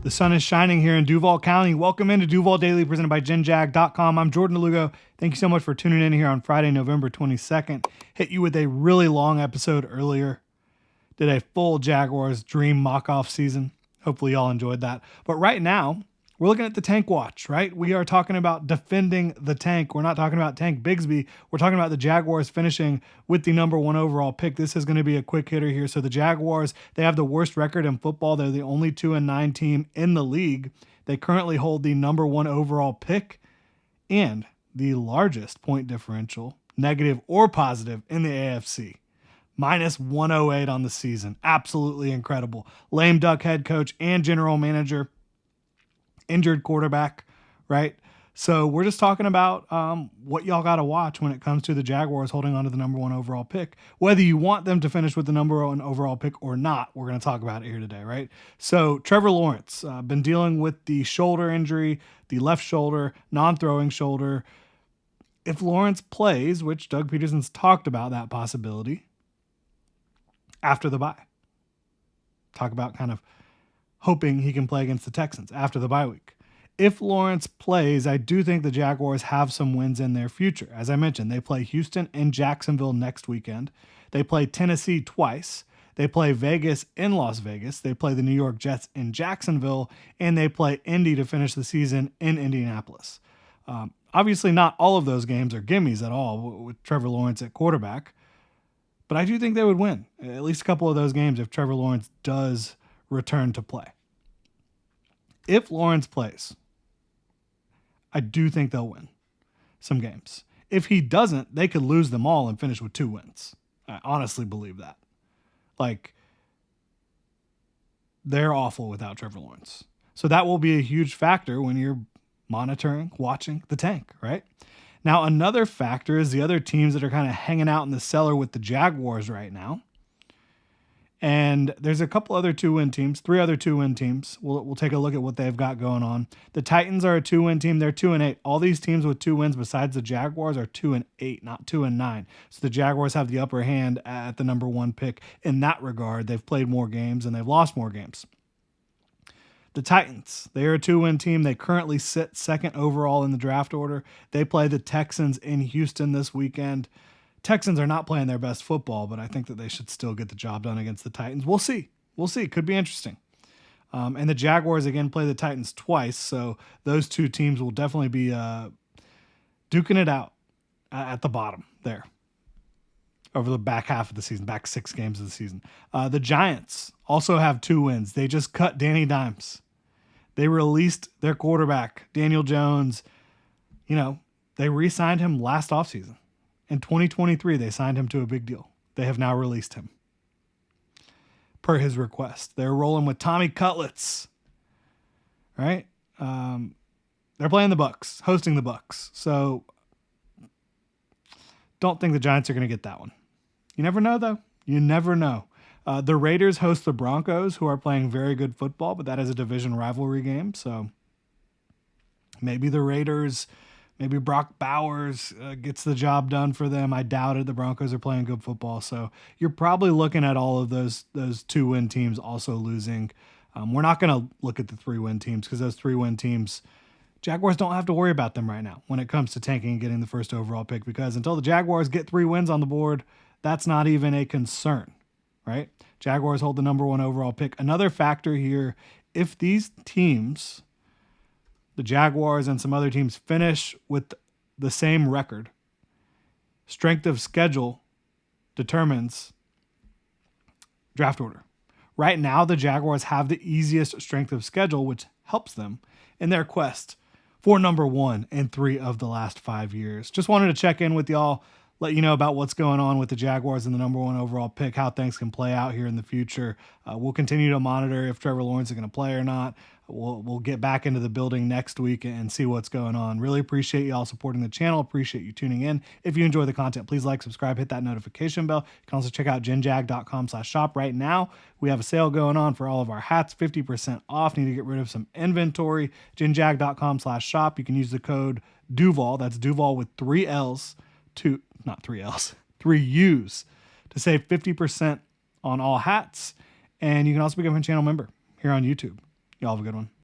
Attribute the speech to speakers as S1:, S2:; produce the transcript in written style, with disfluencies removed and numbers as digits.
S1: The sun is shining here in Duval County. Welcome into Duval Daily, presented by GenJag.com. I'm Jordan DeLugo. Thank you so much for tuning in here on Friday, November 22nd. Hit you with a really long episode earlier. Did a full Jaguars dream mock-off season. Hopefully y'all enjoyed that. But right now, we're looking at the tank watch, right? We are talking about defending the tank. We're not talking about Tank Bigsby. We're talking about the Jaguars finishing with the number 1 overall pick. This is going to be a quick hitter here. So the Jaguars, they have the worst record in football. They're the only 2-9 team in the league. They currently hold the number 1 overall pick and the largest point differential, negative or positive, in the AFC. Minus 108 on the season. Absolutely incredible. Lame duck head coach and general manager. Injured quarterback, right? So we're just talking about what y'all got to watch when it comes to the Jaguars holding on to the number 1 overall pick. Whether you want them to finish with the number 1 overall pick or not, we're going to talk about it here today, right? So Trevor Lawrence, been dealing with the shoulder injury, the left shoulder, non-throwing shoulder. If Lawrence plays, which Doug Peterson's talked about that possibility, after the bye. Talk about kind of hoping he can play against the Texans after the bye week. If Lawrence plays, I do think the Jaguars have some wins in their future. As I mentioned, they play Houston and Jacksonville next weekend. They play Tennessee twice. They play Vegas in Las Vegas. They play the New York Jets in Jacksonville. And they play Indy to finish the season in Indianapolis. Obviously, not all of those games are gimmies at all with Trevor Lawrence at quarterback. But I do think they would win at least a couple of those games if Trevor Lawrence does return to play. If Lawrence plays, I do think they'll win some games. If he doesn't, they could lose them all and finish with 2 wins. I honestly believe that. Like, they're awful without Trevor Lawrence. So that will be a huge factor when you're monitoring, watching the tank, right? Now, another factor is the other teams that are kind of hanging out in the cellar with the Jaguars right now. And there's a couple other 2-win teams, 3 other 2-win teams. We'll take a look at what they've got going on. The Titans are a 2-win team. They're 2-8. All these teams with 2 wins besides the Jaguars are 2-8, not 2-9. So the Jaguars have the upper hand at the number 1 pick in that regard. They've played more games and they've lost more games. The Titans, they are a 2-win team. They currently sit 2nd overall in the draft order. They play the Texans in Houston this weekend. Texans are not playing their best football, but I think that they should still get the job done against the Titans. We'll see. Could be interesting. And the Jaguars, again, play the Titans twice, so those 2 teams will definitely be duking it out at the bottom there over the back half of the season, back 6 games of the season. The Giants also have 2 wins. They just cut Danny Dimes. They released their quarterback, Daniel Jones. They re-signed him last offseason. In 2023, they signed him to a big deal. They have now released him per his request. They're rolling with Tommy Cutlets, right? They're playing the Bucs, hosting the Bucs. So don't think the Giants are going to get that one. You never know, though. You never know. The Raiders host the Broncos, who are playing very good football, but that is a division rivalry game. So maybe the Raiders... Maybe Brock Bowers gets the job done for them. I doubt it. The Broncos are playing good football. So you're probably looking at all of those 2-win teams also losing. We're not going to look at the 3-win teams because those 3-win teams, Jaguars don't have to worry about them right now when it comes to tanking and getting the first overall pick, because until the Jaguars get 3 wins on the board, that's not even a concern, right? Jaguars hold the number 1 overall pick. Another factor here, if these teams... the Jaguars and some other teams finish with the same record, strength of schedule determines draft order. Right now, the Jaguars have the easiest strength of schedule, which helps them in their quest for number 1 in 3 of the last 5 years. Just wanted to check in with y'all, let you know about what's going on with the Jaguars and the number 1 overall pick, how things can play out here in the future. We'll continue to monitor if Trevor Lawrence is going to play or not. We'll get back into the building next week and see what's going on. Really appreciate y'all supporting the channel. Appreciate you tuning in. If you enjoy the content, please like, subscribe, hit that notification bell. You can also check out genjag.com/shop right now. We have a sale going on for all of our hats, 50% off. Need to get rid of some inventory. genjag.com/shop. You can use the code Duval. That's Duval with 3 L's. Not 3 L's, 3 U's to save 50% on all hats. And you can also become a channel member here on YouTube. Y'all have a good one.